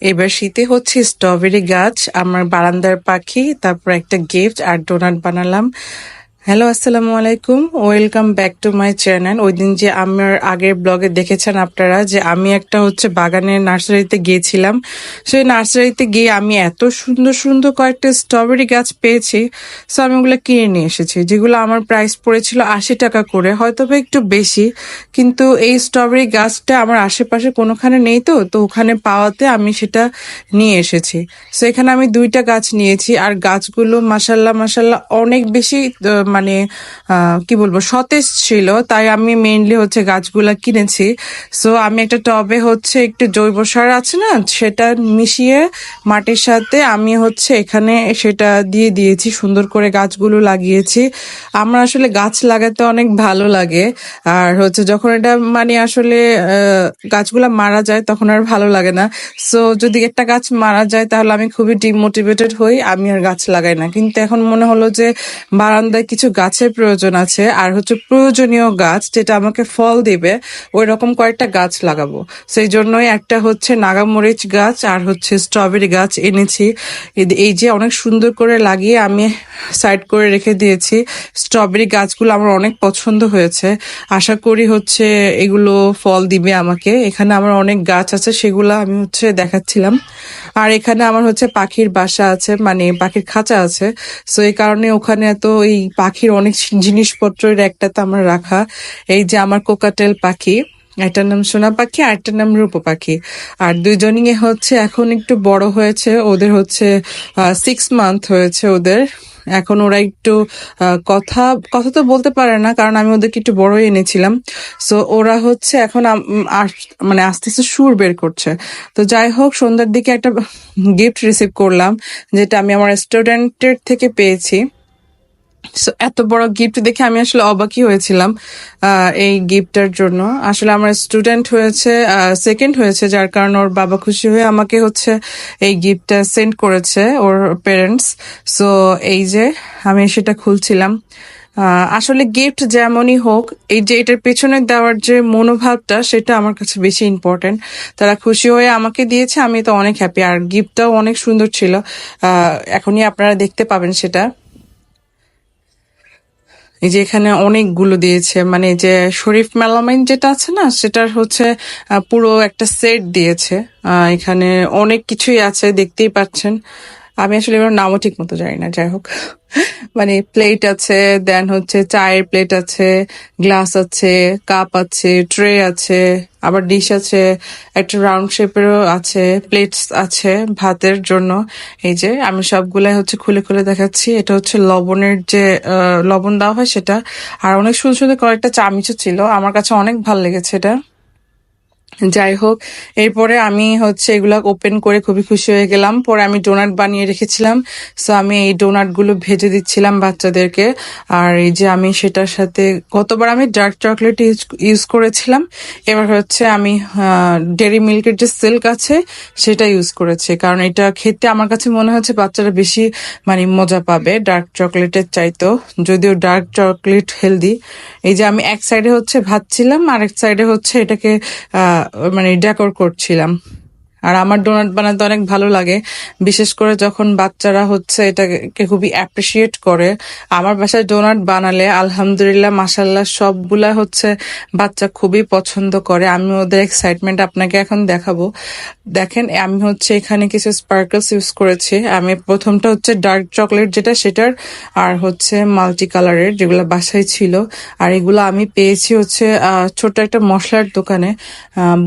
এবার শীতে হচ্ছে স্ট্রবেরি গাছ, আমার বারান্দার পাখি, তারপর একটা গিফট আর ডোনাট বানালাম। হ্যালো, আসসালামু আলাইকুম, welcome back to my channel. ওই দিন যে আমার আগের ব্লগে দেখেছেন আপনারা যে আমি একটা হচ্ছে বাগানের নার্সারিতে গিয়েছিলাম। সেই নার্সারিতে গিয়ে আমি এত সুন্দর সুন্দর কয়েকটা স্ট্রবেরি গাছ পেয়েছি। সো আমি ওগুলো কিনে নিয়ে এসেছি, যেগুলো আমার প্রাইস পড়েছিল 80 টাকা করে, হয়তো বা একটু বেশি। কিন্তু এই স্ট্রবেরি গাছটা আমার আশেপাশে কোনোখানে নেই, তো তো ওখানে পাওয়াতে আমি সেটা নিয়ে এসেছি। সো এখানে আমি 2টা গাছ নিয়েছি, আর গাছগুলো মাসাল্লাহ মাসাল্লাহ অনেক বেশি মানে কি বলবো, সতেজ ছিল, তাই আমি মেইনলি হচ্ছে গাছগুলা কিনেছি। সো আমি একটা টবে হচ্ছে একটু জৈব সার আছে না, সেটা মিশিয়ে মাটির সাথে আমি হচ্ছে এখানে সেটা দিয়ে দিয়েছি, সুন্দর করে গাছগুলো লাগিয়েছি। আমার আসলে গাছ লাগাতে অনেক ভালো লাগে, আর হচ্ছে যখন এটা মানে আসলে গাছগুলা মারা যায় তখন আর ভালো লাগে না। সো যদি একটা গাছ মারা যায় তাহলে আমি খুবই ডিমোটিভেটেড হই, আমি আর গাছ লাগাই না। কিন্তু এখন মনে হলো যে বারান্দায় কিছু গাছের প্রয়োজন আছে, আর হচ্ছে প্রয়োজনীয় গাছ যেটা আমাকে ফল দিবে, ওই রকম কয়েকটা গাছ লাগাবো। সেই জন্যই একটা হচ্ছে নাগামরিচ গাছ আর হচ্ছে স্ট্রবেরি গাছ এনেছি। এই যে অনেক সুন্দর করে লাগিয়ে আমি সাইড করে রেখে দিয়েছি। স্ট্রবেরি গাছগুলো আমার অনেক পছন্দ হয়েছে, আশা করি হচ্ছে এগুলো ফল দিবে আমাকে। এখানে আমার অনেক গাছ আছে, সেগুলো আমি হচ্ছে দেখাচ্ছিলাম। আর এখানে আমার হচ্ছে পাখির বাসা আছে, মানে পাখির খাঁচা আছে। সো এই কারণে ওখানে এত এই পাখির অনেক জিনিসপত্রের একটাতে আমার রাখা। এই যে আমার কোকাটেল পাখি, একটার নাম সোনা পাখি আর একটার নাম রূপো পাখি। আর দুইজনই হচ্ছে এখন একটু বড় হয়েছে, ওদের হচ্ছে 6 মান্থ হয়েছে ওদের। এখন ওরা একটু কথা কথা তো বলতে পারে না, কারণ আমি ওদেরকে একটু বড়ই এনেছিলাম। সো ওরা হচ্ছে এখন মানে আস্তে আস্তে সুর বের করছে। তো যাই হোক, সন্ধ্যার দিকে একটা গিফট রিসিভ করলাম, যেটা আমি আমার স্টুডেন্টের থেকে পেয়েছি। So, এত বড় গিফট দেখে আমি আসলে অবাকই হয়েছিলাম এই গিফটটার জন্য। আসলে আমার স্টুডেন্ট হয়েছে, সেকেন্ড হয়েছে, যার কারণে ওর বাবা খুশি হয়ে আমাকে হচ্ছে এই গিফটটা সেন্ড করেছে ওর পেরেন্টস। সো এই যে আমি সেটা খুলছিলাম। আসলে গিফট যেমনই হোক, এই যে এটার পেছনে দেওয়ার যে মনোভাবটা, সেটা আমার কাছে বেশি ইম্পর্টেন্ট। তারা খুশি হয়ে আমাকে দিয়েছে, আমি তো অনেক হ্যাপি। আর গিফটটাও অনেক সুন্দর ছিল, এখনই আপনারা দেখতে পাবেন সেটা। এই যে এখানে অনেকগুলো দিয়েছে, মানে যে শরীফ মেলামাইন যেটা আছে না, সেটার হচ্ছে পুরো একটা সেট দিয়েছে। এখানে অনেক কিছুই আছে, দেখতেই পাচ্ছেন। আমি আসলে এবার নামও ঠিক মতো জানি না, যাই হোক। মানে প্লেট আছে, দেন হচ্ছে চায়ের প্লেট আছে, গ্লাস আছে, কাপ আছে, ট্রে আছে, আবার ডিশ আছে, একটা রাউন্ড শেপেরও আছে, প্লেটস আছে ভাতের জন্য। এই যে আমি সবগুলাই হচ্ছে খুলে খুলে দেখাচ্ছি। এটা হচ্ছে লবণের যে লবণ দেওয়া হয় সেটা। আর অনেক সুন্দর সুন্দর কয়েকটা চামচও ছিল, আমার কাছে অনেক ভালো লেগেছে এটা। যাই হোক, এরপরে আমি হচ্ছে এগুলা ওপেন করে খুবই খুশি হয়ে গেলাম। পরে আমি ডোনাট বানিয়ে রেখেছিলাম, সো আমি এই ডোনাট গুলো ভেজে দিচ্ছিলাম বাচ্চাদেরকে। আর এই যে আমি সেটার সাথে গতবার আমি ডার্ক চকলেট ইউজ করেছিলাম, এবার হচ্ছে আমি ডেরি মিল্কের যে সিল্ক আছে সেটা ইউজ করেছি, কারণ এটা খেতে আমার কাছে মনে হচ্ছে বাচ্চারা বেশি মানে মজা পাবে ডার্ক চকলেটের চাইতেও, যদিও ডার্ক চকলেট হেলদি। এই যে আমি এক সাইডে হচ্ছে ভাজছিলাম, আর এক সাইডে হচ্ছে এটাকে মানে ডেকোর করছিলাম। আর আমার ডোনাট বানাতে অনেক ভালো লাগে, বিশেষ করে যখন বাচ্চারা হচ্ছে এটাকে খুবই অ্যাপ্রিসিয়েট করে। আমার বাসায় ডোনাট বানালে আলহামদুলিল্লাহ মাশাল্লাহ সবগুলা হচ্ছে বাচ্চা খুবই পছন্দ করে। আমি ওদের এক্সাইটমেন্ট আপনাকে এখন দেখাবো। দেখেন, আমি হচ্ছে এখানে কিছু স্পার্কলস ইউজ করেছি। আমি প্রথমটা হচ্ছে ডার্ক চকলেট যেটা, সেটার, আর হচ্ছে মাল্টি কালারের যেগুলো বাসায় ছিল। আর এগুলো আমি পেয়েছি হচ্ছে ছোট একটা মশলার দোকানে।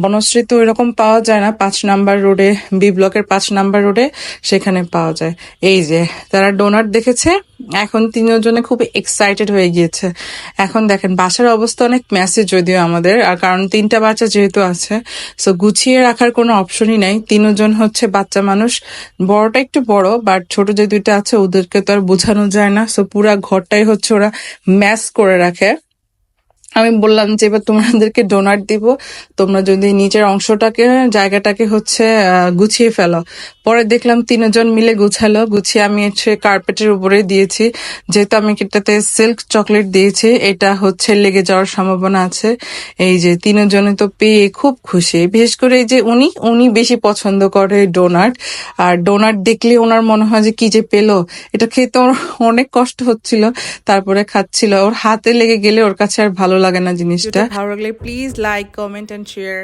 বনশ্রীতে ওই রকম পাওয়া যায় না, 5 নাম্বার রোডে, বি ব্লকের 5 নাম্বার রোডে সেখানে পাওয়া যায়। এই যে তারা ডোনাট দেখেছে, এখন তিনজনে খুব এক্সাইটেড হয়ে গিয়েছে। এখন দেখেন বাসার অবস্থা অনেক মেসি যদিও আমাদের, আর কারণ 3টা বাচ্চা যেহেতু আছে, সো গুছিয়ে রাখার কোনো অপশনই নাই। তিনজন হচ্ছে বাচ্চা মানুষ, বড়টা একটু বড়, বাট ছোট যে 2টা আছে ওদেরকে তো আর বোঝানো যায় না। সো পুরা ঘরটাই হচ্ছে ওরা ম্যাস করে রাখে। আমি বললাম যে এবার তোমাদেরকে ডোনাট দিব, তোমরা যদি নিচের অংশটাকে জায়গাটাকে হচ্ছে গুছিয়ে ফেলো। পরে দেখলাম তিনজন মিলে গুছালো, গুছিয়ে আমি হচ্ছে কার্পেটের উপরে দিয়েছি, যেহেতু আমি এটাতে সিল্ক চকলেট দিয়েছি, এটা হচ্ছে লেগে যাওয়ার সম্ভাবনা আছে। এই যে তিনজনে তো পেয়ে খুব খুশি, বিশেষ করে এই যে উনি উনি বেশি পছন্দ করে ডোনাট। আর ডোনাট দেখলে ওনার মনে হয় যে কি যে পেলো, এটা খেতে ওর অনেক কষ্ট হচ্ছিল, তারপরে খাচ্ছিল। ওর হাতে লেগে গেলে ওর কাছে আর ভালো লাগে না জিনিসটা। ভালো লাগলে please like, comment and share.